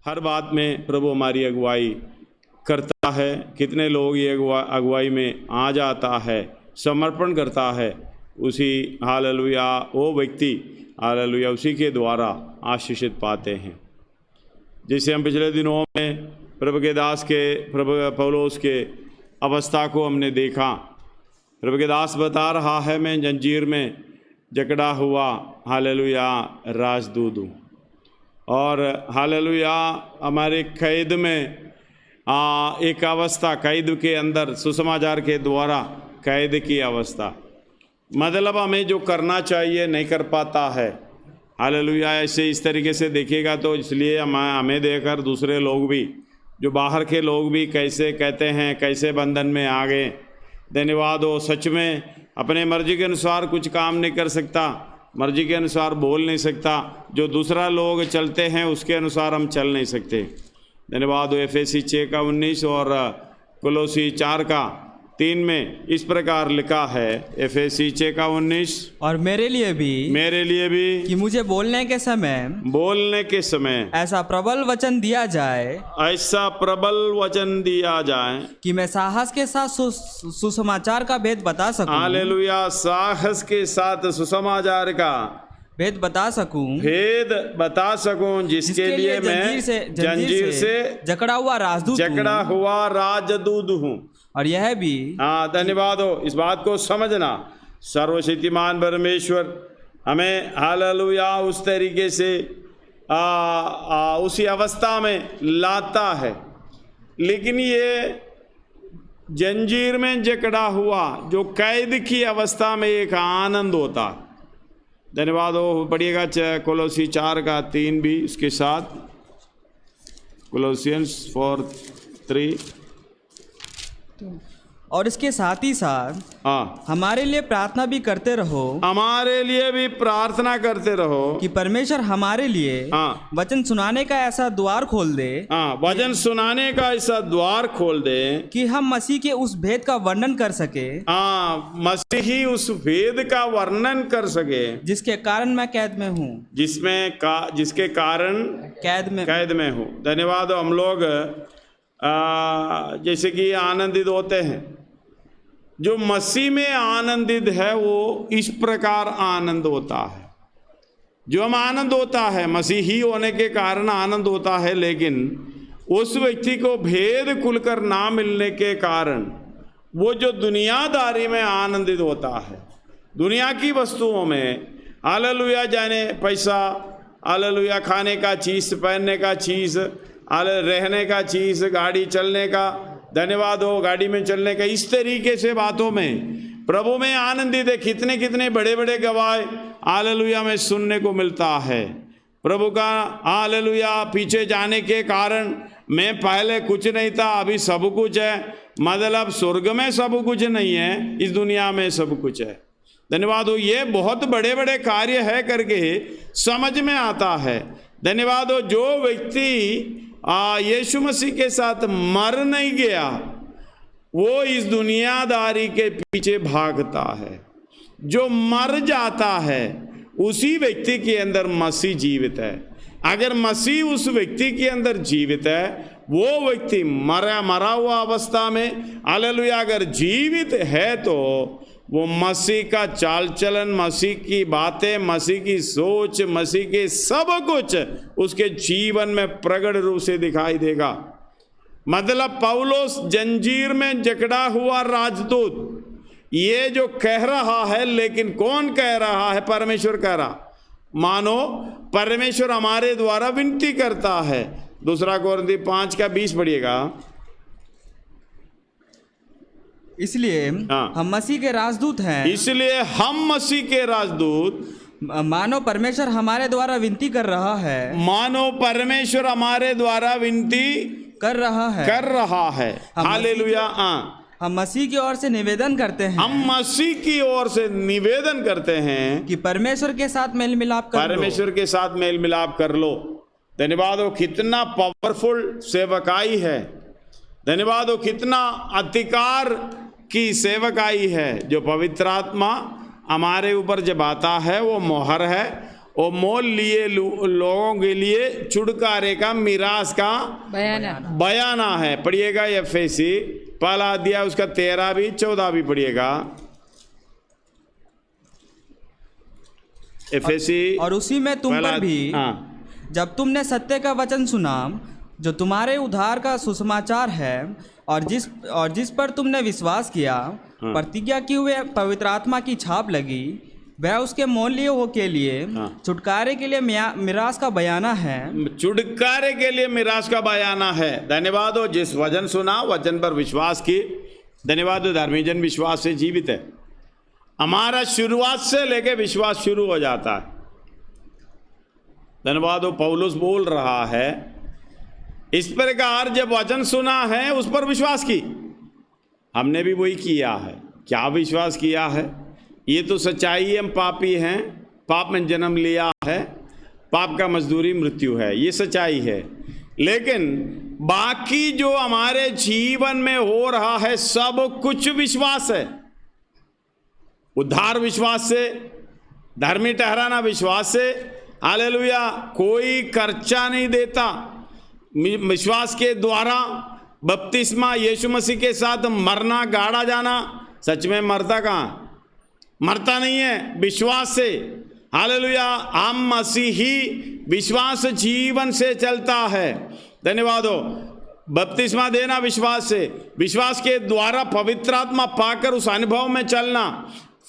हर बात में प्रभु हमारी अगुवाई करता है। कितने लोग ये अगुवाई में आ जाता है, समर्पण करता है, उसी हालेलुया वो व्यक्ति हालेलुया उसी के द्वारा आशीषित पाते हैं। जैसे हम पिछले दिनों में प्रभु के दास के प्रभु पौलुस के अवस्था को हमने देखा। प्रभु के दास बता रहा है, मैं जंजीर में जकड़ा हुआ हालेलुया राजदूत हूँ, और हालेलुया हमारे कैद में एक अवस्था, कैद के अंदर सुसमाचार के द्वारा कैद की अवस्था, मतलब हमें जो करना चाहिए नहीं कर पाता है। हालेलुया ऐसे इस तरीके से देखेगा तो इसलिए हमें देखकर दूसरे लोग भी, जो बाहर के लोग भी कैसे कहते हैं, कैसे बंधन में आ गए। धन्यवाद हो, सच में अपने मर्जी के अनुसार कुछ काम नहीं कर सकता, मर्जी के अनुसार बोल नहीं सकता, जो दूसरा लोग चलते हैं उसके अनुसार हम चल नहीं सकते। धन्यवाद हो। एफएसी 6:19 और कोलोसी 4:3 में इस प्रकार लिखा है, एफएसी 6:19, और मेरे लिए भी कि मुझे बोलने के समय ऐसा प्रबल वचन दिया जाए कि मैं साहस के साथ सुसमाचार का भेद बता सकूं। हालेलुया, साहस के साथ सुसमाचार का भेद बता सकूं, जिसके लिए मैं जंजीर से जकड़ा हुआ राजदूत हूँ। और यह भी, हाँ धन्यवाद हो, इस बात को समझना, सर्वशक्तिमान परमेश्वर हमें हालेलुया उस तरीके से उसी अवस्था में लाता है। लेकिन ये जंजीर में जकड़ा हुआ जो कैद की अवस्था में एक आनंद होता। धन्यवाद हो। पढ़िएगा कोलोसी 4:3 भी इसके साथ, कोलोसियंस 4:3। और इसके साथ ही साथ हमारे लिए प्रार्थना भी करते रहो कि परमेश्वर हमारे लिए वचन सुनाने का ऐसा द्वार खोल दे कि हम मसीह के उस भेद का वर्णन कर सके। मसीही उस भेद का वर्णन कर सके जिसके कारण मैं कैद में हूँ, जिसके कारण कैद में हूँ। धन्यवाद। हम लोग जैसे कि आनंदित होते हैं, जो मसीह में आनंदित है वो इस प्रकार आनंद होता है। जो हम आनंद होता है मसीही होने के कारण आनंद होता है, लेकिन उस व्यक्ति को भेद खुलकर ना मिलने के कारण वो जो दुनियादारी में आनंदित होता है, दुनिया की वस्तुओं में, हालेलुया, जाने पैसा, हालेलुया, खाने का चीज़, पहनने का चीज़, रहने का चीज़, गाड़ी चलने का, धन्यवाद हो, गाड़ी में चलने का, इस तरीके से बातों में प्रभु में आनंदित है। कितने कितने बड़े बड़े गवाह हालेलुया में सुनने को मिलता है प्रभु का। हालेलुया, पीछे जाने के कारण मैं पहले कुछ नहीं था, अभी सब कुछ है। मतलब स्वर्ग में सब कुछ नहीं है, इस दुनिया में सब कुछ है। धन्यवाद हो। ये बहुत बड़े बड़े कार्य है करके समझ में आता है। धन्यवाद हो। जो व्यक्ति यीशु मसीह के साथ मर नहीं गया वो इस दुनियादारी के पीछे भागता है। जो मर जाता है उसी व्यक्ति के अंदर मसीह जीवित है। अगर मसीह उस व्यक्ति के अंदर जीवित है, वो व्यक्ति मरा हुआ अवस्था में हालेलुया अगर जीवित है तो वो मसीह का चाल चलन, मसीह की बातें, मसीह की सोच, मसीह के सब कुछ उसके जीवन में प्रगट रूप से दिखाई देगा। मतलब पौलुस जंजीर में जकड़ा हुआ राजदूत ये जो कह रहा है, लेकिन कौन कह रहा है? परमेश्वर कह रहा। मानो परमेश्वर हमारे द्वारा विनती करता है। 2 कोरिन्थी 5:20 पढ़िएगा। इसलिए हम मसीह के राजदूत हैं। इसलिए हम मसीह के राजदूत, मानो परमेश्वर हमारे द्वारा विनती कर रहा है। मानो परमेश्वर हमारे द्वारा विनती कर रहा है। हालेलुया। हम मसीह की ओर से निवेदन करते हैं। हम मसीह की ओर से निवेदन करते हैं कि परमेश्वर के साथ मेल मिलाप कर लो। धन्यवाद हो। कितना पावरफुल सेवकाई है। धन्यवाद हो। कितना अधिकार की सेवकाई है। जो पवित्र आत्मा हमारे ऊपर जब आता है वो मोहर है, और मोल लिए लोगों के लिए छुटकारे का मिरास का बयाना है। पढ़िएगा एफएसी पहला अध्याय उसका 13 भी 14 भी पढ़िएगा। एफएसी और उसी में तुम पर भी जब तुमने सत्य का वचन सुना जो तुम्हारे उद्धार का सुसमाचार है और जिस पर तुमने विश्वास किया, प्रतिज्ञा की हुए पवित्र आत्मा की छाप लगी, वह उसके मोल लिए हो के लिए छुटकारे के लिए मिरास का बयाना है। छुटकारे के लिए मिरास का बयाना है। धन्यवाद हो जिस वचन सुना, वचन पर विश्वास की। धन्यवाद हो धर्मी जन विश्वास से जीवित है। हमारा शुरुआत से लेके विश्वास शुरू हो जाता है। धन्यवाद हो पौलुस बोल रहा है इस प्रकार जब वचन सुना है उस पर विश्वास की। हमने भी वही किया है। क्या विश्वास किया है? ये तो सच्चाई है, हम पापी हैं, पाप में जन्म लिया है, पाप का मजदूरी मृत्यु है, ये सच्चाई है। लेकिन बाकी जो हमारे जीवन में हो रहा है सब कुछ विश्वास है। उद्धार विश्वास से, धर्मी ठहराना विश्वास से। हालेलुया। कोई खर्चा नहीं देता। विश्वास के द्वारा बपतिस्मा, यीशु मसीह के साथ मरना, गाड़ा जाना। सच में मरता कहाँ? मरता नहीं है, विश्वास से। हालेलुया। हम मसीही विश्वास जीवन से चलता है। धन्यवाद हो। बपतिस्मा देना विश्वास से, विश्वास के द्वारा पवित्र आत्मा पाकर उस अनुभव में चलना।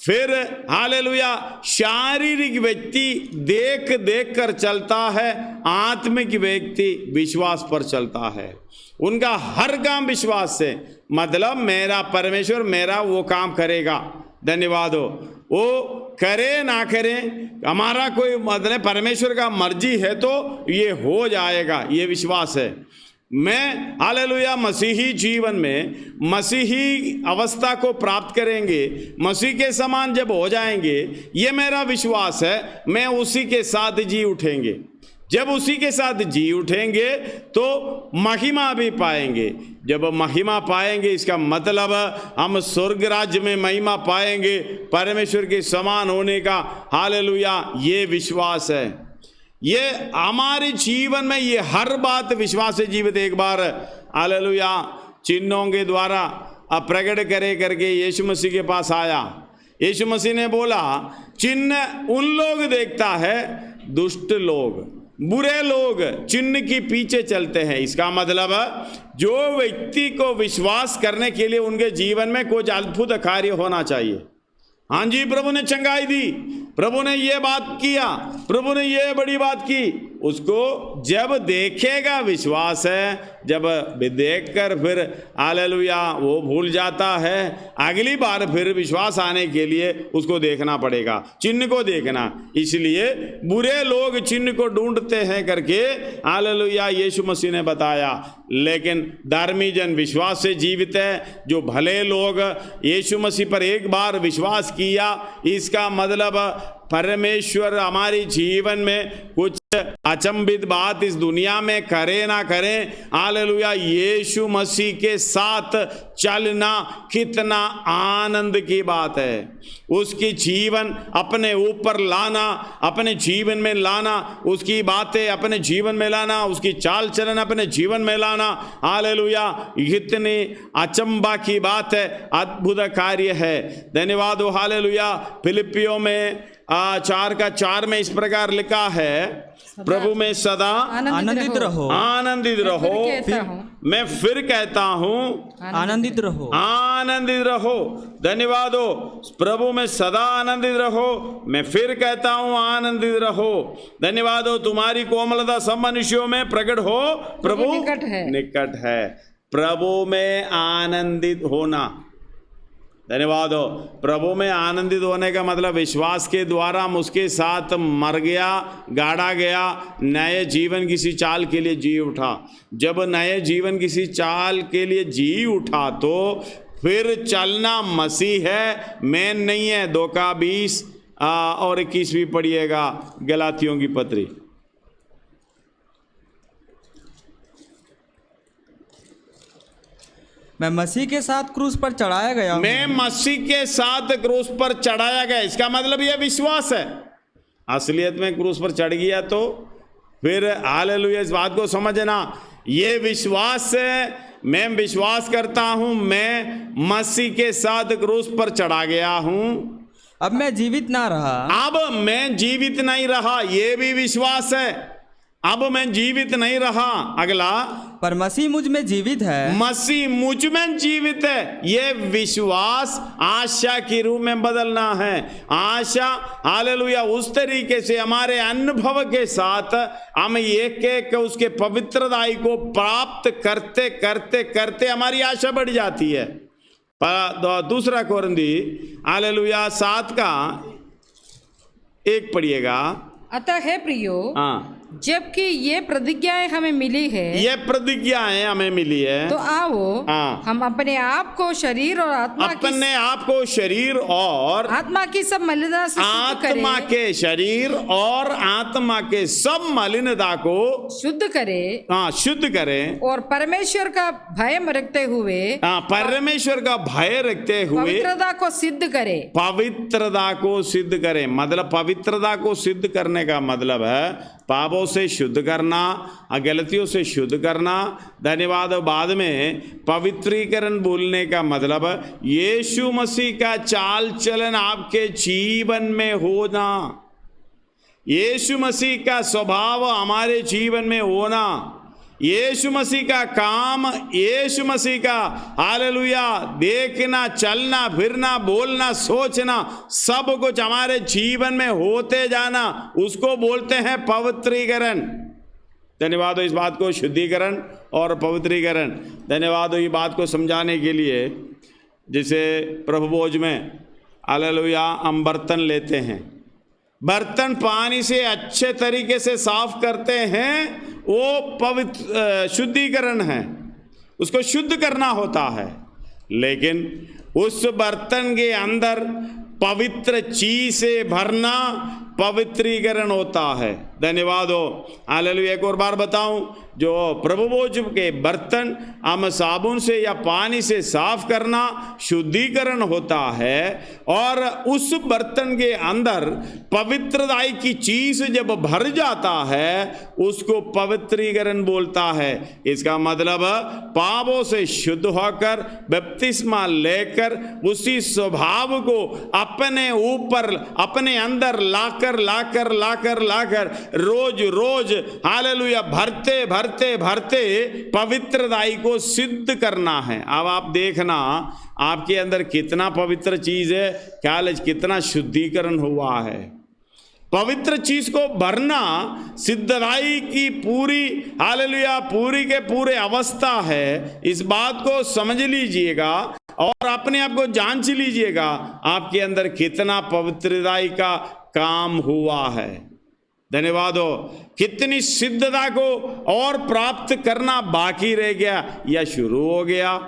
फिर हालेलुया शारीरिक व्यक्ति देख देख कर चलता है, आत्मिक व्यक्ति विश्वास पर चलता है। उनका हर काम विश्वास से, मतलब मेरा परमेश्वर मेरा वो काम करेगा। धन्यवाद हो। वो करे ना करे, हमारा कोई मतलब परमेश्वर का मर्जी है तो ये हो जाएगा, ये विश्वास है। मैं हालेलुया मसीही जीवन में मसीही अवस्था को प्राप्त करेंगे, मसीह के समान जब हो जाएंगे, ये मेरा विश्वास है। मैं उसी के साथ जी उठेंगे। जब उसी के साथ जी उठेंगे तो महिमा भी पाएंगे। जब महिमा पाएंगे इसका मतलब हम स्वर्ग राज्य में महिमा पाएंगे, परमेश्वर के समान होने का। हालेलुया ये विश्वास है। ये हमारे जीवन में ये हर बात विश्वास से जीवित। एक बार हालेलुया चिन्हों के द्वारा प्रकट करे करके यीशु मसीह के पास आया। यीशु मसीह ने बोला चिन्ह उन लोग देखता है, दुष्ट लोग, बुरे लोग चिन्ह के पीछे चलते हैं। इसका मतलब जो व्यक्ति को विश्वास करने के लिए उनके जीवन में कुछ अद्भुत कार्य होना चाहिए। हाँ जी, प्रभु ने चंगाई दी, प्रभु ने ये बात किया, प्रभु ने ये बड़ी बात की। उसको जब देखेगा विश्वास है, जब देखकर फिर हालेलुया वो भूल जाता है। अगली बार फिर विश्वास आने के लिए उसको देखना पड़ेगा, चिन्ह को देखना। इसलिए बुरे लोग चिन्ह को ढूंढते हैं करके हालेलुया यीशु मसीह ने बताया। लेकिन धर्मी जन विश्वास से जीवित है। जो भले लोग यीशु मसीह पर एक बार विश्वास किया, इसका मतलब परमेश्वर हमारे जीवन में कुछ अचंभित बात इस दुनिया में करे ना करें, हालेलुया यीशु मसीह के साथ चलना कितना आनंद की बात है। उसकी जीवन अपने ऊपर लाना, अपने जीवन में लाना, उसकी बातें अपने जीवन में लाना, उसकी चाल चलन अपने जीवन में लाना। हालेलुया इतनी अचंभा की बात है, अद्भुत कार्य है। धन्यवाद हो। हालेलुया फिलिपियों में 4:4 में इस प्रकार लिखा है, प्रभु में सदा आनंदित रहो। आनंदित रहो। मैं फिर कहता हूँ आनंदित रहो, आनंदित रहो। धन्यवाद हो। प्रभु में सदा आनंदित रहो। मैं फिर कहता हूँ आनंदित रहो। धन्यवाद हो। तुम्हारी कोमलता सब मनुष्यों में प्रकट हो, प्रभु निकट है। प्रभु में आनंदित होना। धन्यवाद हो। प्रभु में आनंदित होने का मतलब विश्वास के द्वारा हम उसके साथ मर गया, गाड़ा गया, नए जीवन किसी चाल के लिए जी उठा। जब नए जीवन किसी चाल के लिए जी उठा तो फिर चलना मसीह है, मैन नहीं है। 2:20 और 21 भी पढ़िएगा गलातियों की पत्री। मैं मसीह के साथ क्रूस पर चढ़ाया गया हूं। मैं मसीह के साथ क्रूस पर चढ़ाया गया। इसका मतलब यह विश्वास है। असलियत में क्रूस पर चढ़ गया तो फिर हालेलुया इस बात को समझना, ये विश्वास से मैं विश्वास करता हूं मैं मसीह के साथ क्रूस पर चढ़ा गया हूं, अब मैं जीवित ना रहा, अब मैं जीवित नहीं रहा, ये भी विश्वास है। अब मैं जीवित नहीं रहा, अगला, पर मसीह मुझ में जीवित है, मसीह मुझ में जीवित है। ये विश्वास आशा के रूप में बदलना है। आशा हालेलुया उस तरीके से हमारे अनुभव के साथ हम एक एक उसके पवित्रताई को प्राप्त करते करते करते हमारी आशा बढ़ जाती है। पर दूसरा कोरिन्थी हालेलुया 7 का 1 पढ़िएगा। अतः है प्रियो, हाँ, जबकि ये प्रतिज्ञाएं हमें मिली है, ये प्रतिज्ञाएं हमें मिली है, तो आओ हाँ, हम अपने आप को शरीर और अपने आप को शरीर और आत्मा की सब मलिनता से आत्मा के शरीर और आत्मा के सब मलिनता को शुद्ध करे, हाँ शुद्ध करें, और परमेश्वर का भय रखते हुए, हाँ परमेश्वर का भय रखते हुए पवित्रता को सिद्ध करे। पवित्रता को सिद्ध करें, मतलब पवित्रता को सिद्ध करने का मतलब है पापों से शुद्ध करना, गलतियों से शुद्ध करना। धन्यवाद। बाद में पवित्रीकरण बोलने का मतलब यीशु मसीह का चाल चलन आपके जीवन में होना, यीशु मसीह का स्वभाव हमारे जीवन में होना, यीशु मसीह का काम, यीशु मसीह का हालेलुया देखना, चलना, फिरना, बोलना, सोचना, सब कुछ हमारे जीवन में होते जाना, उसको बोलते हैं पवित्रीकरण। धन्यवाद इस बात को शुद्धिकरण और पवित्रीकरण। धन्यवाद ये बात को समझाने के लिए। जैसे प्रभु भोज में हालेलुया हम बर्तन लेते हैं, बर्तन पानी से अच्छे तरीके से साफ करते हैं, वो पवित्र शुद्धिकरण है, उसको शुद्ध करना होता है। लेकिन उस बर्तन के अंदर पवित्र चीज से भरना पवित्रीकरण होता है। धन्यवाद हो। हालेलुया। एक और बार बताऊं, जो प्रभु भोज के बर्तन हम साबुन से या पानी से साफ करना शुद्धिकरण होता है, और उस बर्तन के अंदर पवित्रताई की चीज जब भर जाता है उसको पवित्रीकरण बोलता है। इसका मतलब पापों से शुद्ध होकर बपतिस्मा लेकर उसी स्वभाव को अपने ऊपर अपने अंदर लाकर लाकर लाकर लाकर रोज रोज हालेलुया भरते भरते भरते पवित्रताई को सिद्ध करना है। अब आप देखना आपके अंदर कितना पवित्र चीज है, क्या कितना शुद्धिकरण हुआ है। पवित्र चीज को भरना सिद्धताई की पूरी हालेलुया पूरी के पूरे अवस्था है। इस बात को समझ लीजिएगा और अपने आप को जांच लीजिएगा, आपके अंदर कितना पवित्रताई का काम हुआ है। धन्यवाद हो। कितनी सिद्धता को और प्राप्त करना बाकी रह गया या शुरू हो गया,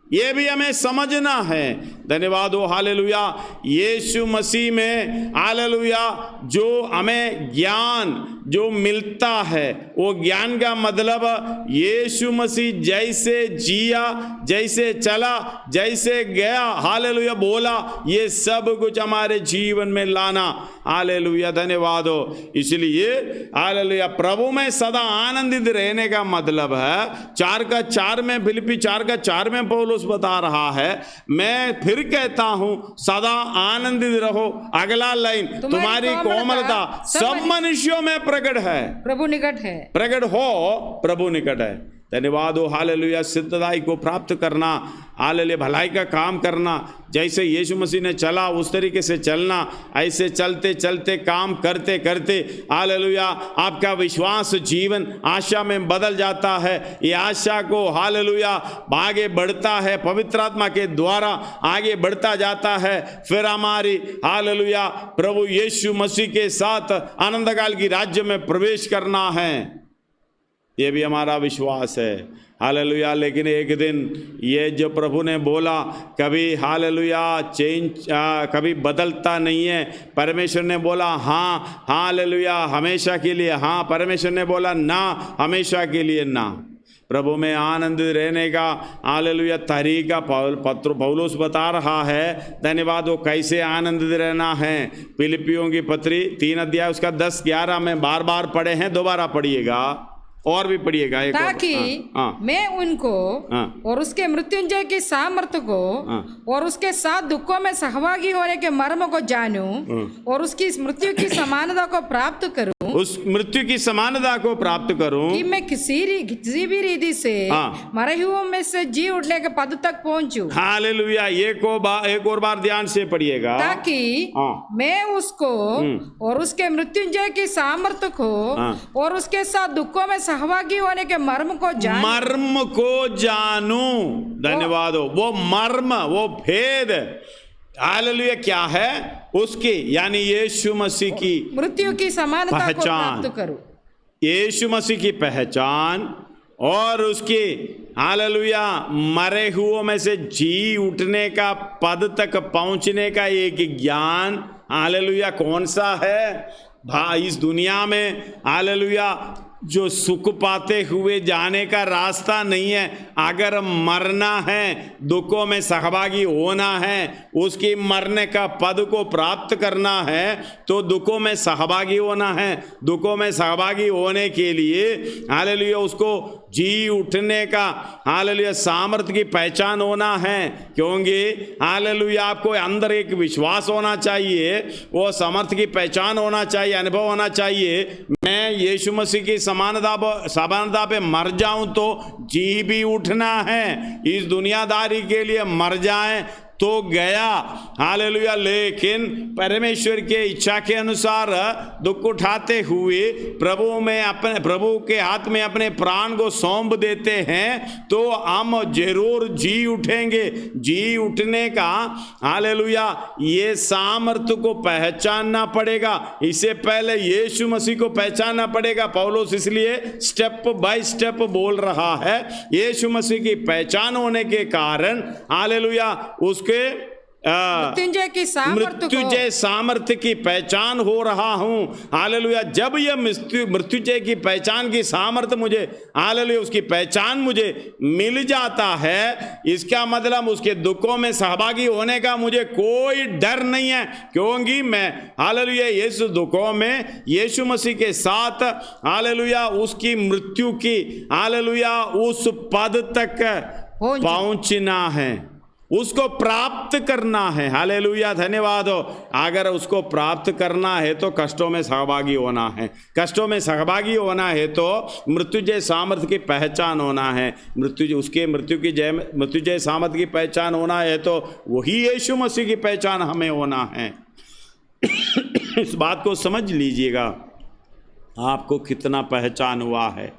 ये भी हमें समझना है। धन्यवाद हो। हालेलुया। यीशु मसीह में हालेलुया जो हमें ज्ञान जो मिलता है, वो ज्ञान का मतलब यीशु मसीह जैसे जिया, जैसे चला, जैसे गया, हालेलुया बोला, ये सब कुछ हमारे जीवन में लाना। हालेलुया। धन्यवाद हो। इसलिए हालेलुया प्रभु में सदा आनंदित रहने का मतलब है 4:4 में, फिलिप्पी 4:4 में पौलुस बता रहा है, मैं फिर कहता हूं सदा आनंदित रहो। अगला लाइन, तुम्हारी कोमलता सब मनुष्यों में प्रकट है, प्रभु निकट है, प्रकट हो, प्रभु निकट है। धन्यवाद हो। हालेलुया। सिद्धताई को प्राप्त करना, हालेलुया भलाई का काम करना, जैसे यीशु मसीह ने चला उस तरीके से चलना, ऐसे चलते चलते काम करते करते हालेलुया आपका विश्वास जीवन आशा में बदल जाता है। ये आशा को हालेलुया आगे बढ़ता है, पवित्र आत्मा के द्वारा आगे बढ़ता जाता है। फिर हमारी हालेलुया प्रभु यीशु मसीह के साथ आनंद काल की राज्य में प्रवेश करना है, ये भी हमारा विश्वास है। हालेलुया। लेकिन एक दिन ये जो प्रभु ने बोला कभी हालेलुया चेंज कभी बदलता नहीं है। परमेश्वर ने बोला हाँ हालेलुया हमेशा के लिए हाँ, परमेश्वर ने बोला ना हमेशा के लिए ना। प्रभु में आनंदित रहने का हालेलुया तरीका पौलुस बता रहा है। धन्यवाद। वो कैसे आनंदित रहना है, फिलिपियों की पत्री 3 अध्याय उसका 10-11 में बार बार पढ़े हैं, दोबारा पढ़िएगा और भी पढ़िएगा एक ताकि मैं उनको और उसके मृत्युंजय की सामर्थ्य को और उसके साथ दुखों में सहभागी होने के मर्म को जानूं और उसकी मृत्यु की समानता को प्राप्त करूं, उस मृत्यु की समानता को प्राप्त करूं कि मैं किसी भी रीति से मरे हुओं में से जी उठने के पद तक पहुंचूं। हालेलुया। एक और बार ध्यान से पढ़िएगा। ताकि मैं उसको और उसके मृत्युंजय की सामर्थ्य को और उसके साथ दुखों में सहभागी होने के मर्म को जानूं। धन्यवाद। वो मर्म, वो भेद हालेलुया क्या है उसकी, यानी यीशु मसीह की मृत्यु की समानता को प्राप्त करूं, यीशु मसीह की पहचान और उसके हालेलुया मरे हुओं में से जी उठने का पद तक पहुंचने का एक ज्ञान हालेलुया कौन सा है भाई इस दुनिया में हालेलुया जो सुख पाते हुए जाने का रास्ता नहीं है। अगर मरना है, दुखों में सहभागी होना है, उसकी मरने का पद को प्राप्त करना है तो दुखों में सहभागी होना है। दुखों में सहभागी होने के लिए हालेलुया उसको जी उठने का हालेलुया सामर्थ्य की पहचान होना है, क्योंकि हालेलुया आपको अंदर एक विश्वास होना चाहिए, वो सामर्थ्य की पहचान होना चाहिए, अनुभव होना चाहिए। मैं यीशु मसीह की समानता पे मर जाऊं तो जी भी उठना है। इस दुनियादारी के लिए मर जाएं तो गया हालेलुया, लेकिन परमेश्वर के इच्छा के अनुसार दुख उठाते हुए प्रभु के हाथ में अपने प्राण को सौंप देते हैं तो हम जरूर जी उठेंगे। जी उठने का हालेलुया ये सामर्थ्य को पहचानना पड़ेगा। इससे पहले यीशु मसीह को पहचानना पड़ेगा। पौलुस इसलिए स्टेप बाय स्टेप बोल रहा है। यीशु मसीह की पहचान होने के कारण हालेलुया उसके मृत्युंजय सामर्थ्य की पहचान हो रहा हूं। हालेलुया जब यह मृत्युंजय की पहचान की सामर्थ्य मुझे हालेलुया उसकी पहचान मुझे मिल जाता है, इसका मतलब उसके दुखों में सहभागी होने का मुझे कोई डर नहीं है, क्योंकि मैं हालेलुया यीशु दुखों में यीशु मसीह के साथ हालेलुया उसकी मृत्यु की हालेलुया उस पद तक पहुंचना है, उसको प्राप्त करना है। हालेलुया धन्यवाद हो। अगर उसको प्राप्त करना है तो कष्टों में सहभागी होना है। कष्टों में सहभागी होना है तो मृत्युजय सामर्थ्य की पहचान होना है। मृत्युजय सामर्थ्य की पहचान होना है तो वही यीशु मसीह की पहचान हमें होना है। इस बात को समझ लीजिएगा, आपको कितना पहचान हुआ है।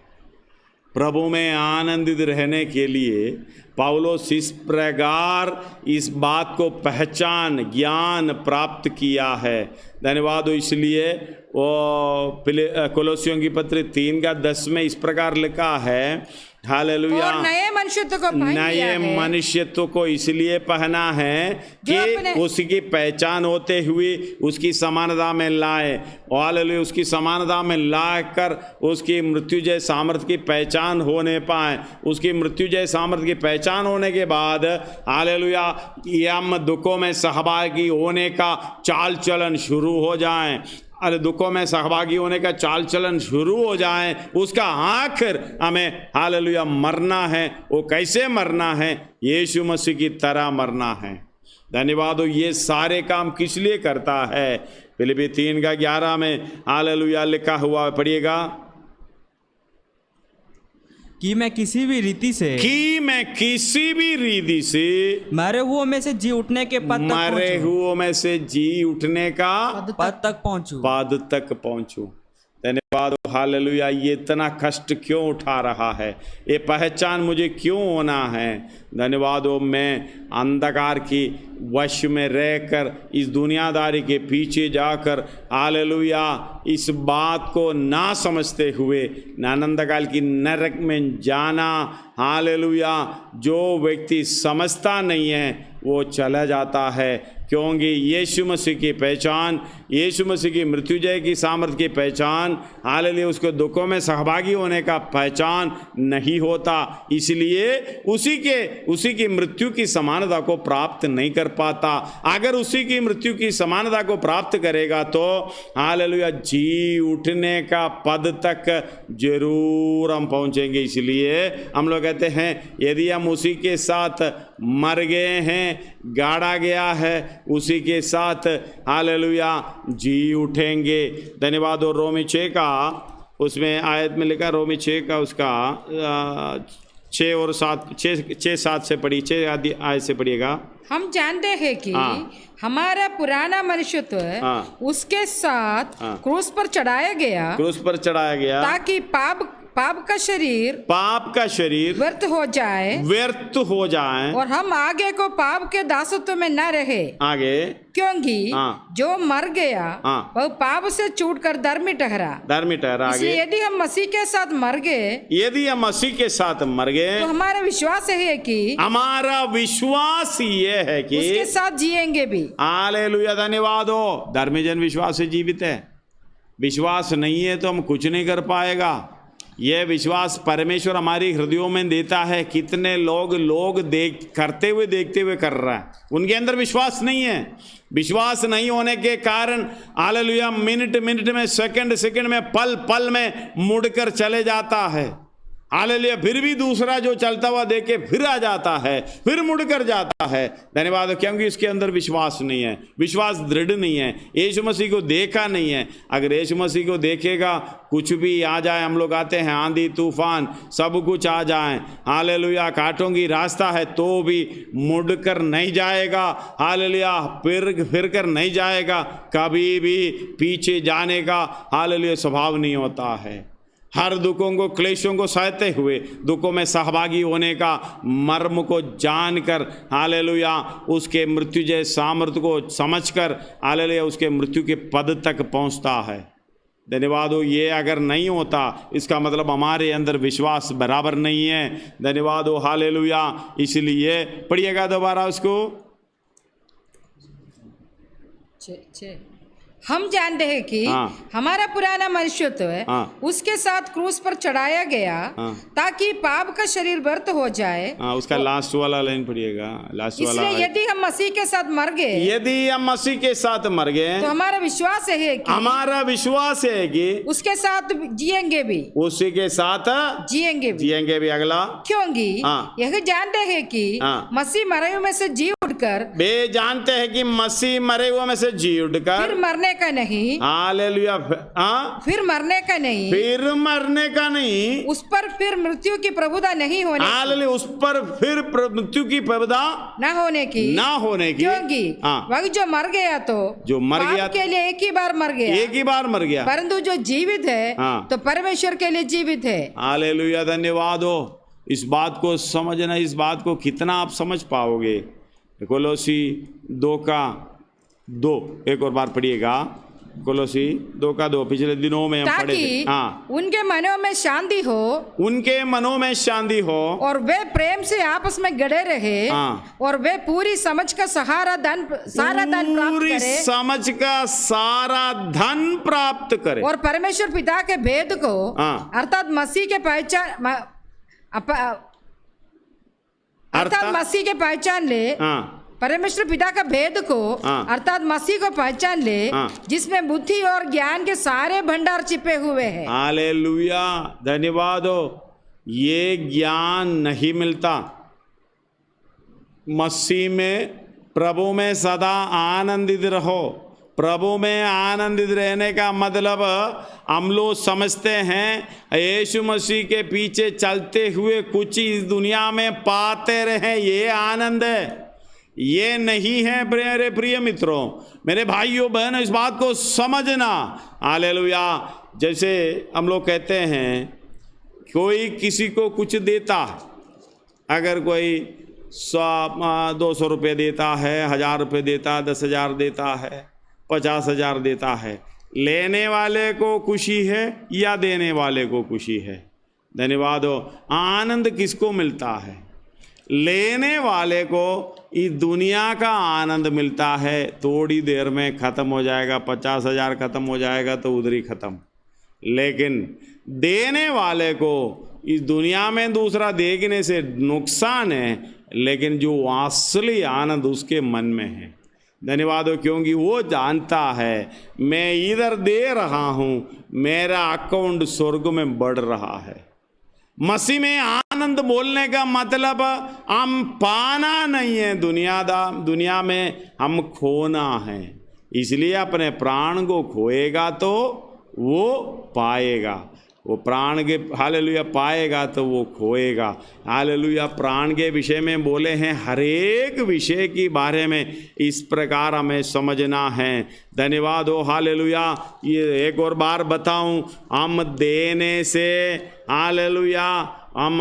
प्रभु में आनंदित रहने के लिए पौलुस इस प्रकार इस बात को पहचान ज्ञान प्राप्त किया है। धन्यवाद। इसलिए वो कोलोसियों की पत्री 3:10 में इस प्रकार लिखा है हालेलुया नए मनुष्यत्व को इसलिए पहना है कि उसकी पहचान होते हुए उसकी समानता में लाए। हालेलुया उसकी समानता में लाकर उसकी मृत्युजय सामर्थ्य की पहचान होने पाए। उसकी मृत्युजय सामर्थ्य की पहचान होने के बाद हालेलुया हम दुखों में सहभागी होने का चाल चलन शुरू हो जाए। अरे दुखों में सहभागी होने का चाल चलन शुरू हो जाए, उसका आखिर हमें हालेलुया मरना है। वो कैसे मरना है? यीशु मसीह की तरह मरना है। धन्यवाद। ये सारे काम किस लिए करता है? फिलिप्पी 3:11 में हालेलुया लिखा हुआ, पढ़िएगा कि मैं किसी भी रीति से मरे हुओं में से जी उठने के पद तक पहुंचूं। धन्यवाद। हालेलुया ये इतना कष्ट क्यों उठा रहा है? ये पहचान मुझे क्यों होना है? धन्यवाद। मैं अंधकार की वश में रहकर इस दुनियादारी के पीछे जाकर हालेलुया इस बात को ना समझते हुए आनंदकाल की नरक में जाना, हालेलुया जो व्यक्ति समझता नहीं है वो चला जाता है। क्योंकि यीशु मसीह की पहचान, यीशु मसीह की मृत्युंजय की सामर्थ्य की पहचान, हालेलुया, उसके दुखों में सहभागी होने का पहचान नहीं होता, इसलिए उसी की मृत्यु की समानता को प्राप्त नहीं कर पाता। अगर उसी की मृत्यु की समानता को प्राप्त करेगा तो हालेलुया जी उठने का पद तक जरूर हम पहुंचेंगे। इसलिए हम लोग कहते हैं यदि हम उसी के साथ मर गए हैं, गाड़ा गया है, उसी के साथ हालेलुया जी उठेंगे। धन्यवाद। और रोमी 6 का उसमें आयत में लिखा, रोमी 6 का उसका 6 और 7 से पढ़ी, 6 आयत से पढ़िएगा। हम जानते हैं कि हमारा पुराना मनुष्यत्व उसके साथ क्रूस पर चढ़ाया गया, ताकि पाप का शरीर व्यर्थ हो जाए और हम आगे को पाप के दासत्व में न रहे। आगे क्योंकि जो मर गया वह पाप से छूटकर धर्मी ठहरा। इसलिए यदि हम मसीह के साथ मर गए तो हमारा विश्वास ये है कि उसके साथ जिएंगे भी। हालेलुया, धन्यवाद हो। धर्मी जन विश्वास से जीवित है। विश्वास नहीं है तो हम कुछ नहीं कर पाएगा। यह विश्वास परमेश्वर हमारी हृदयों में देता है। कितने लोग देखते हुए कर रहा है, उनके अंदर विश्वास नहीं है। विश्वास नहीं होने के कारण हालेलुया मिनट में, सेकंड में, पल में मुड़कर चले जाता है। हालेलुया, फिर भी दूसरा जो चलता हुआ देख के फिर आ जाता है, फिर मुड़कर जाता है। धन्यवाद, क्योंकि उसके अंदर विश्वास नहीं है, विश्वास दृढ़ नहीं है, यीशु मसीह को देखा नहीं है। अगर यीशु मसीह को देखेगा, कुछ भी आ जाए, हम लोग आते हैं आंधी तूफान सब कुछ आ जाए, हालेलुया, कांटों की रास्ता है तो भी मुड़कर नहीं जाएगा। हालेलुया, फिर कर नहीं जाएगा, कभी भी पीछे जाने का हालेलुया स्वभाव नहीं होता है। हर दुखों को, क्लेशों को सहते हुए दुखों में सहभागी होने का मर्म को जानकर हालेलुया उसके मृत्युजय सामर्थ्य को समझकर हालेलुया उसके मृत्यु के पद तक पहुंचता है। धन्यवाद हो। ये अगर नहीं होता इसका मतलब हमारे अंदर विश्वास बराबर नहीं है। धन्यवाद हो, हालेलुया। इसलिए पढ़िएगा दोबारा उसको। हम जानते हैं कि हमारा पुराना मनुष्यत्व उसके साथ क्रूस पर चढ़ाया गया, ताकि पाप का शरीर व्यर्थ हो जाए। उसका लास्ट वाला लाइन पढ़िएगा, लास्ट वाला। इसलिए यदि हम मसीह के साथ मर गए तो हमारा विश्वास है कि उसके साथ जिएंगे भी, उसी के साथ जिएंगे भी। अगला, क्योंकि यह जानते हैं कि मसीह मरे हुए में से जी उठकर, वे जानते हैं कि मसीह मरे हुए में से जी उठकर फिर मरने का नहीं, हालेलुया, फिर मरने का नहीं, उस पर फिर मृत्यु की प्रभुता नहीं होने, हालेलुया, उस पर फिर मृत्यु की प्रभुता न होने की, क्योंकि वह जो मर गया के लिए एक ही बार मर गया, परंतु जो जीवित है तो परमेश्वर के लिए जीवित है। हालेलुया, धन्यवाद हो। इस बात को समझना, इस बात को कितना आप समझ पाओगे। कोलोसी 2:2 एक और बार पढ़िएगा। कोलोसी 2:2 पिछले दिनों में हम पढ़े थे। उनके मनों में शांति हो और वे प्रेम से आपस में गड़े रहे और वे पूरी समझ का सारा धन प्राप्त करे और परमेश्वर पिता के भेद को अर्थात मसीह के पहचान ले, परमेश्वर पिता का भेद को अर्थात मसीह को पहचान ले, जिसमें बुद्धि और ज्ञान के सारे भंडार छिपे हुए हैं। हालेलुया, धन्यवाद हो। ये ज्ञान नहीं मिलता। मसीह में, प्रभु में सदा आनंदित रहो। प्रभु में आनंदित रहने का मतलब हम लोग समझते हैं यीशु मसीह के पीछे चलते हुए कुछ इस दुनिया में पाते रहे, ये आनंद है। ये नहीं है मेरे प्रिय मित्रों, मेरे भाइयों बहनों, इस बात को समझना। हालेलुया। जैसे हम लोग कहते हैं कोई किसी को कुछ देता, अगर कोई 100-200 रुपये देता है, 1000 रुपये देता, 10,000 देता है, 50,000 देता है, लेने वाले को खुशी है या देने वाले को खुशी है? धन्यवाद हो। आनंद किसको मिलता है? लेने वाले को इस दुनिया का आनंद मिलता है, थोड़ी देर में ख़त्म हो जाएगा, 50,000 ख़त्म हो जाएगा तो उधर ही ख़त्म। लेकिन देने वाले को इस दुनिया में दूसरा देखने से नुकसान है, लेकिन जो असली आनंद उसके मन में है। धन्यवाद हो, क्योंकि वो जानता है मैं इधर दे रहा हूँ, मेरा अकाउंट स्वर्ग में बढ़ रहा है। मसीह में आनंद बोलने का मतलब हम पाना नहीं है, दुनिया में हम खोना है। इसलिए अपने प्राण को खोएगा तो वो पाएगा, वो प्राण के हालेलुया पाएगा तो वो खोएगा। हालेलुया, प्राण के विषय में बोले हैं, हर एक विषय के बारे में इस प्रकार हमें समझना है। धन्यवाद हो, हालेलुया। ये एक और बार बताऊं, हम देने से हालेलुया हम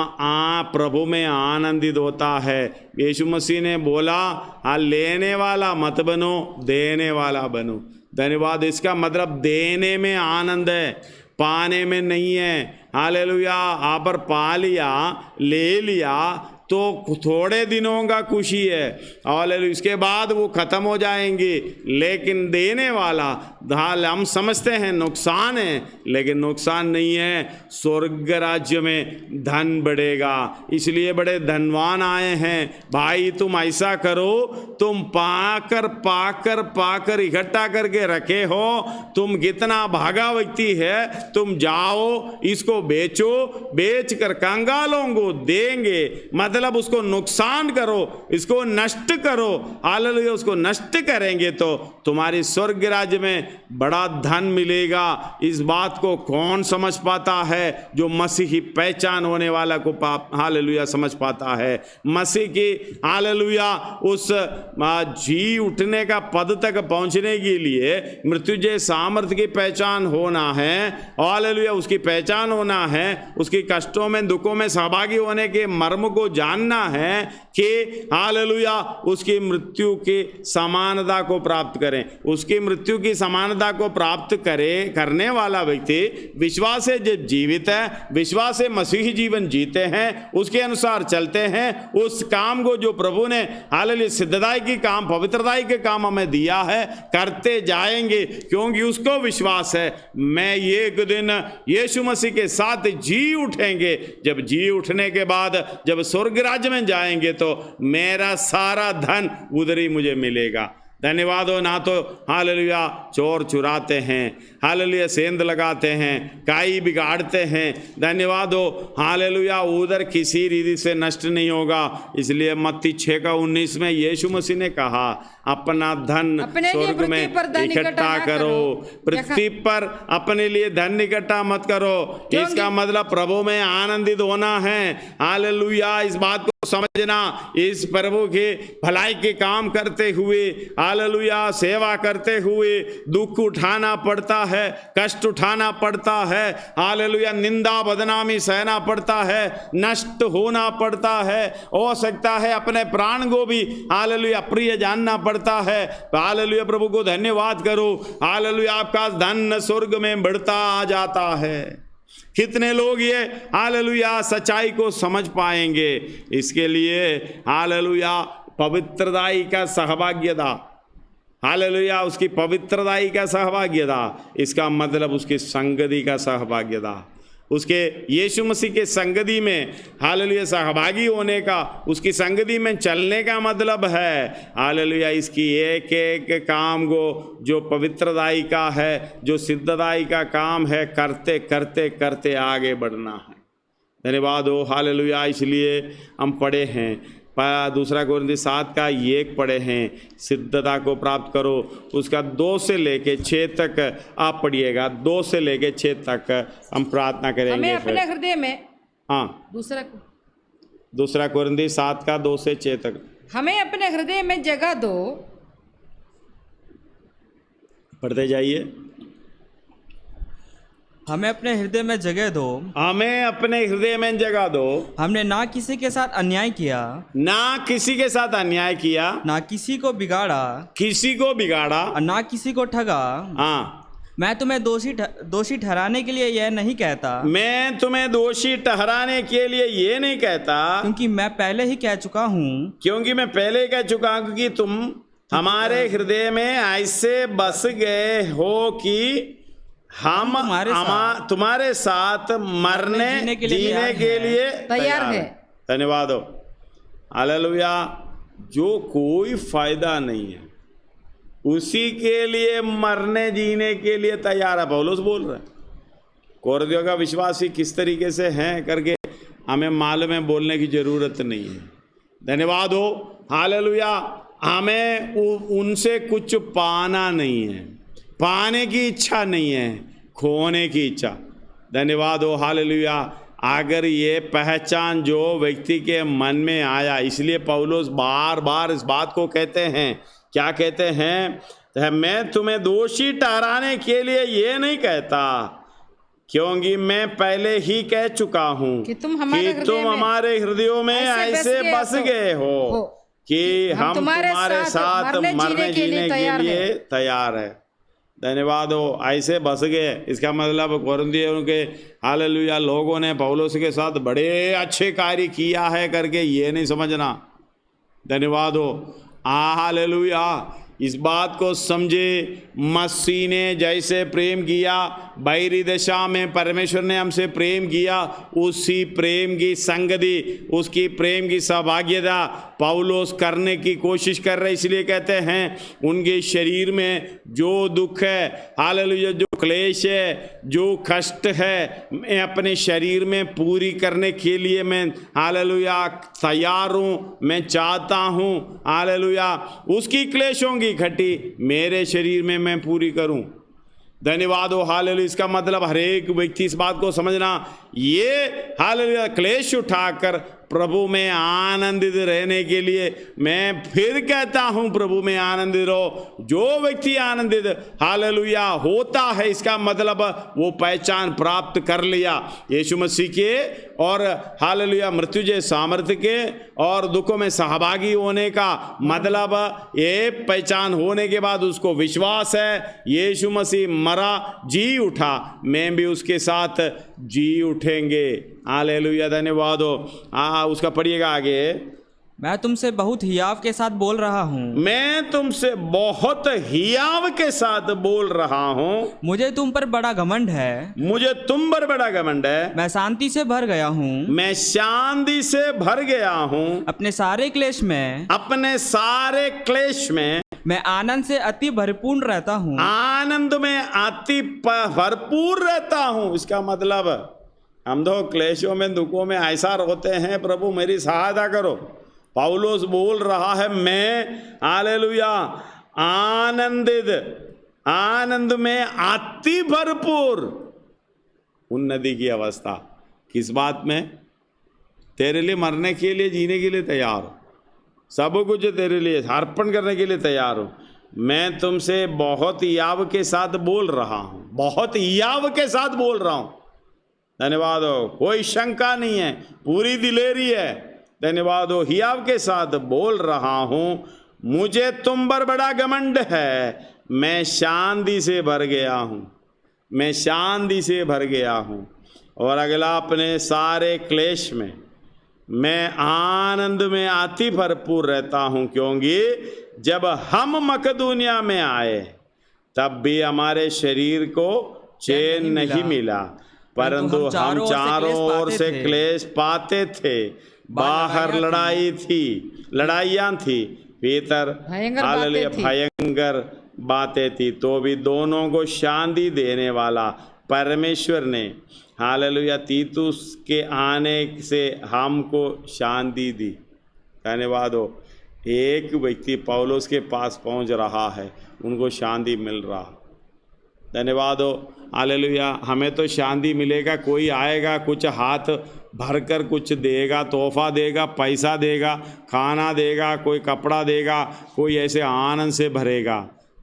प्रभु में आनंदित होता है। यीशु मसीह ने बोला, हाँ लेने वाला मत बनो, देने वाला बनो। धन्यवाद। इसका मतलब देने में आनंद है, पाने में नहीं है। हालेलुया, आप पर पा लिया, ले लिया तो थोड़े दिनों का खुशी है, हालेलुया, इसके बाद वो ख़त्म हो जाएंगी। लेकिन देने वाला हम समझते हैं नुकसान है, लेकिन नुकसान नहीं है। स्वर्ग राज्य में धन बढ़ेगा, इसलिए बड़े धनवान आए हैं। भाई तुम ऐसा करो, तुम पाकर पाकर पाकर इकट्ठा करके रखे हो, तुम कितना भागा व्यक्ति है, तुम जाओ इसको बेचो, बेच कर कंगालों को देंगे, मतलब उसको नुकसान करो, इसको नष्ट करो। हालेलुया, उसको नष्ट करेंगे तो तुम्हारी स्वर्ग राज्य में बड़ा धन मिलेगा। इस बात को कौन समझ पाता है? जो मसीही पहचान होने वाला को हालेलुया समझ पाता है। मसीह की हालेलुया उस जी उठने का पद तक पहुंचने के लिए मृत्युंजय सामर्थ्य की पहचान होना है। हालेलुया, उसकी पहचान होना है, उसकी कष्टों में दुखों में सहभागी होने के मर्म को जानना है कि हालेलुया उसकी मृत्यु की समानता को प्राप्त करें। उसकी मृत्यु की समानता को प्राप्त करने वाला व्यक्ति विश्वास से जब जीवित है, विश्वास से मसीही जीवन जीते हैं, उसके अनुसार चलते हैं, उस काम को जो प्रभु ने हालेलुया सिद्धताई की काम, पवित्रताई के काम हमें दिया है, करते जाएंगे, क्योंकि उसको विश्वास है मैं एक दिन यीशु मसीह के साथ जी उठेंगे। जब जी उठने के बाद जब स्वर्ग राज्य में जाएंगे तो मेरा सारा धन उधर ही मुझे मिलेगा। धन्यवाद हो। ना तो हालेलुया चोर चुराते हैं, हालेलुया सेंध लगाते हैं, काई बिगाड़ते हैं। धन्यवाद हो, हालेलुया उधर किसी रीति से नष्ट नहीं होगा। इसलिए मत्ती 6:19 में यीशु मसीह ने कहा अपना धन स्वर्ग में इकट्ठा करो, पृथ्वी पर अपने लिए धन इकट्ठा मत करो। इसका मतलब प्रभु में आनंदित होना है। हालेलुया, इस बात को समझना, इस प्रभु के भलाई के काम करते हुए, हालेलुया सेवा करते हुए दुख उठाना पड़ता है, कष्ट उठाना पड़ता है, हालेलुया निंदा बदनामी सहना पड़ता है, नष्ट होना पड़ता है, हो सकता है अपने प्राण को भी हालेलुया प्रिय जानना पड़ता है। हालेलुया प्रभु को धन्यवाद करो। हालेलुया आपका धन स्वर्ग में बढ़ता जाता है। कितने लोग ये हालेलुया सच्चाई को समझ पाएंगे? इसके लिए हालेलुया पवित्रताई का सहभाग्यता, हालेलुया उसकी पवित्रताई का सहभाग्यता, इसका मतलब उसकी संगति का सहभाग्यता, उसके यीशु मसीह के संगति में हालेलुया सहभागी होने का, उसकी संगति में चलने का मतलब है हालेलुया इसकी एक एक काम को जो पवित्रताई का है, जो सिद्धताई का काम है, करते करते करते आगे बढ़ना है। धन्यवाद हो, हालेलुया। इसलिए हम पढ़े हैं 2 कोरिन्थी 7:1 पढ़े हैं, सिद्धता को प्राप्त करो। उसका 2 से लेके 6 तक आप पढ़िएगा, 2 से लेके 6 तक हम प्रार्थना करेंगे। हमें अपने हृदय में, हाँ 2 कोरिन्थी 7:2 से 6 तक, हमें अपने हृदय में जगह दो। पढ़ते जाइए। हमें अपने हृदय में जगह दो, हमें अपने हृदय में जगह दो। हमने ना किसी के साथ अन्याय किया, ना किसी के साथ अन्याय किया, ना किसी को बिगाड़ा, किसी को बिगाड़ा, और ना किसी को ठगा। हाँ मैं तुम्हें दोषी ठहराने के लिए यह नहीं कहता, मैं तुम्हें दोषी ठहराने के लिए ये नहीं कहता, क्योंकि मैं पहले ही कह चुका हूँ, क्योंकि मैं पहले ही कह चुका हूं कि तुम हमारे हृदय में ऐसे बस गए हो कि हम तुम्हारे साथ मरने जीने के लिए तैयार है। धन्यवाद हो, हालेलुया। जो कोई फायदा नहीं है उसी के लिए मरने जीने के लिए तैयार है, पौलुस बोल रहा है। कोरिन्थियों का विश्वासी किस तरीके से हैं करके हमें मालूम है, बोलने की जरूरत नहीं है। धन्यवाद हो, हालेलुया। हमें उनसे कुछ पाना नहीं है, पाने की इच्छा नहीं है, खोने की इच्छा। धन्यवाद हो, हालेलुया। अगर ये पहचान जो व्यक्ति के मन में आया, इसलिए पौलुस बार बार इस बात को कहते हैं, क्या कहते हैं, मैं तुम्हें दोषी ठहराने के लिए ये नहीं कहता, क्योंकि मैं पहले ही कह चुका हूं कि तुम हमारे हृदयों में ऐसे बस गए हो कि हम तुम्हारे साथ मरने जीने के लिए तैयार है। धन्यवाद हो, ऐसे बस गए। इसका मतलब कोरिन्थियों के हालेलुया लोगों ने पौलुस के साथ बड़े अच्छे कार्य किया है करके ये नहीं समझना। धन्यवाद हो, हालेलुया। इस बात को समझे, मसीह ने जैसे प्रेम किया, बाहरी दशा में परमेश्वर ने हमसे प्रेम किया, उसी प्रेम की संगति, उसकी प्रेम की सहभागिता पौलुस करने की कोशिश कर रहे। इसलिए कहते हैं उनके शरीर में जो दुख है, हालेलुया, जो क्लेश है, जो कष्ट है, मैं अपने शरीर में पूरी करने के लिए मैं हालेलुया तैयार हूँ, मैं चाहता हूँ, हालेलुया, उसकी क्लेशों की घटी मेरे शरीर में मैं पूरी करूं। धन्यवाद हो, हालेलुया। इसका मतलब हर एक व्यक्ति इस बात को समझना, ये हालेलुया क्लेश उठाकर प्रभु में आनंदित रहने के लिए, मैं फिर कहता हूं प्रभु में आनंदित रहो। जो व्यक्ति आनंदित हालेलुया होता है, इसका मतलब वो पहचान प्राप्त कर लिया यीशु मसीह के और हालेलुया मृत्युंजय सामर्थ्य के और दुखों में सहभागी होने का मतलब ये पहचान होने के बाद उसको विश्वास है यीशु मसीह मरा, जी उठा, मैं भी उसके साथ जी उठेंगे। हालेलुया, धन्यवाद हो। उसका पढ़िएगा आगे। मैं तुमसे बहुत हियाव के साथ बोल रहा हूँ, मैं तुमसे बहुत हियाव के साथ बोल रहा हूँ। मुझे तुम पर बड़ा घमंड है, मुझे तुम पर बड़ा घमंड है। मैं शांति से भर गया हूँ, मैं शांति से भर गया हूँ। अपने सारे क्लेश में मैं आनंद से अति भरपूर रहता हूँ। आनंद में अति भरपूर रहता हूँ। इसका मतलब हम तो क्लेशों में, दुखों में ऐसा रोते हैं, प्रभु मेरी सहायता करो। पौलुस बोल रहा है, मैं हालेलुया आनंद में अति भरपूर उन्नति की अवस्था। किस बात में? तेरे लिए मरने के लिए, जीने के लिए तैयार हो, सब कुछ तेरे लिए अर्पण करने के लिए तैयार हो। मैं तुमसे बहुत हियाव के साथ बोल रहा हूं, बहुत हियाव के साथ बोल रहा हूं। धन्यवाद हो, कोई शंका नहीं है, पूरी दिलेरी है। धन्यवाद हो, हियाव के साथ बोल रहा हूं, मुझे तुम पर बड़ा घमंड है, मैं शांति से भर गया हूं, मैं शांति से भर गया हूं। और अगला, अपने सारे क्लेश में मैं आनंद में अति भरपूर रहता हूं, क्योंकि जब हम मकदूनिया में आए तब भी हमारे शरीर को चैन नहीं मिला, परंतु हम चारों ओर से क्लेश पाते थे। बाहर लड़ाइयाँ थी, भीतर हालेलुया भयंकर बातें थी, तो भी दोनों को शांति देने वाला परमेश्वर ने हालेलुया तीतुस के आने से हमको शांति दी। धन्यवाद हो। एक व्यक्ति पौलुस के पास पहुंच रहा है, उनको शांति मिल रहा। धन्यवाद हो, हालेलुया। हमें तो शांति मिलेगा, कोई आएगा कुछ हाथ भरकर कुछ देगा, तोहफा देगा, पैसा देगा, खाना देगा, कोई कपड़ा देगा, कोई ऐसे आनंद से भरेगा।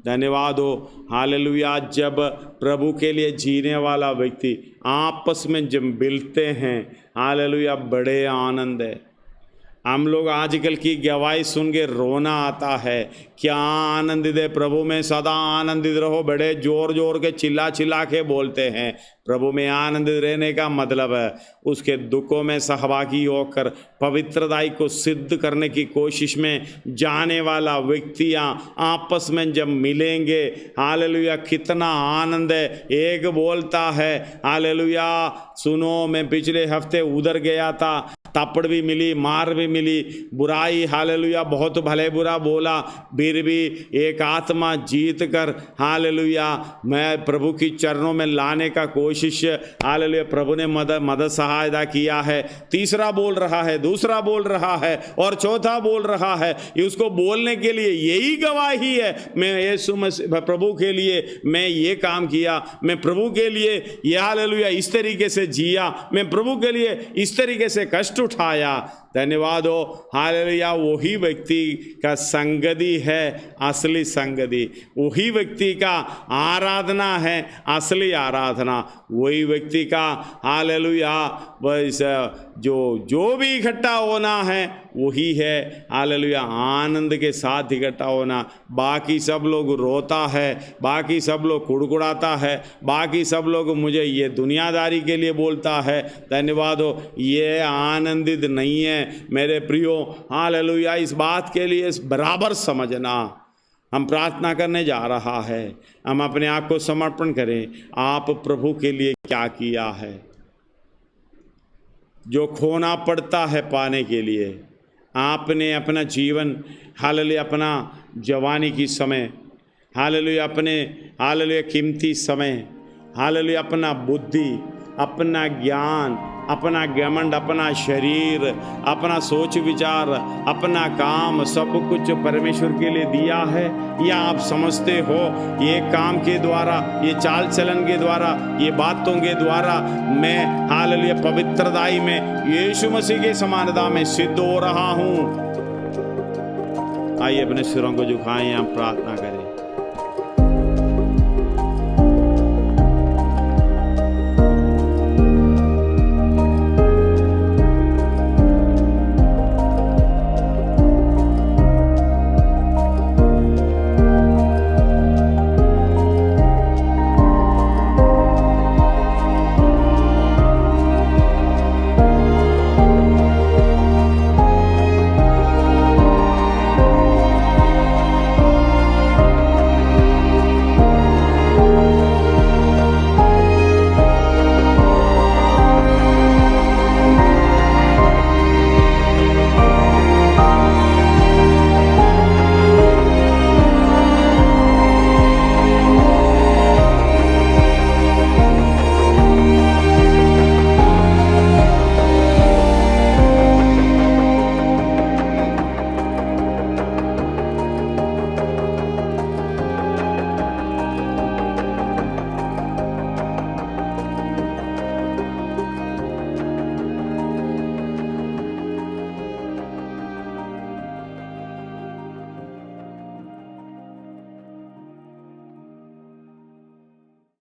धन्यवाद हो, हालेलुया। जब प्रभु के लिए जीने वाला व्यक्ति आपस में जब मिलते हैं, हालेलुया, बड़े आनंद है। हम लोग आजकल की गवाही सुन के रोना आता है। क्या आनंदित है, प्रभु में सदा आनंदित रहो, बड़े जोर जोर के चिल्ला चिल्ला के बोलते हैं। प्रभु में आनंदित रहने का मतलब है उसके दुखों में सहभागी होकर पवित्रताई को सिद्ध करने की कोशिश में जाने वाला व्यक्तियाँ आपस में जब मिलेंगे, हालेलुया, कितना आनंद है। एक बोलता है, हालेलुया, सुनो मैं पिछले हफ्ते उधर गया था, थप्पड़ भी मिली, मार भी मिली, बुराई, हालेलुया, बहुत भले बुरा बोला, फिर भी एक आत्मा जीत कर, हालेलुया, मैं प्रभु की चरणों में लाने का कोशिश, हालेलुया, प्रभु ने मदद सहायता किया है। तीसरा बोल रहा है, दूसरा बोल रहा है और चौथा बोल रहा है। ये उसको बोलने के लिए यही गवाही है, मैं यीशु मसीह प्रभु के लिए मैं ये काम किया, मैं प्रभु के लिए ये, हालेलुया, इस तरीके से जिया, मैं प्रभु के लिए इस तरीके से कष्ट उठाया। धन्यवाद हो, हालेलुया। वही व्यक्ति का संगति है असली संगति, वही व्यक्ति का आराधना है असली आराधना, वही व्यक्ति का, हालेलुया, बस जो भी इकट्ठा होना है वही है, हालेलुया, आनंद के साथ इकट्ठा होना। बाकी सब लोग रोता है, बाकी सब लोग कुड़कुड़ाता है, बाकी सब लोग मुझे ये दुनियादारी के लिए बोलता है। धन्यवाद हो, ये आनंदित नहीं है मेरे प्रियो, हालेलुया। इस बात के लिए बराबर समझना, हम प्रार्थना करने जा रहा है, हम अपने आप को समर्पण करें। आप प्रभु के लिए क्या किया है? जो खोना पड़ता है पाने के लिए, आपने अपना जीवन, हालेलुया, अपना जवानी की समय, हालेलुया, अपने, हालेलुया, कीमती समय, हालेलुया, अपना बुद्धि, अपना ज्ञान, अपना घमंड, अपना शरीर, अपना सोच विचार, अपना काम, सब कुछ परमेश्वर के लिए दिया है? या आप समझते हो ये काम के द्वारा, ये चाल चलन के द्वारा, ये बातों के द्वारा मैं, हालेलुया, पवित्रताई में यीशु मसीह की समानता में सिद्ध हो रहा हूँ? आइए अपने सिरों को झुकाएं, हम प्रार्थना करें।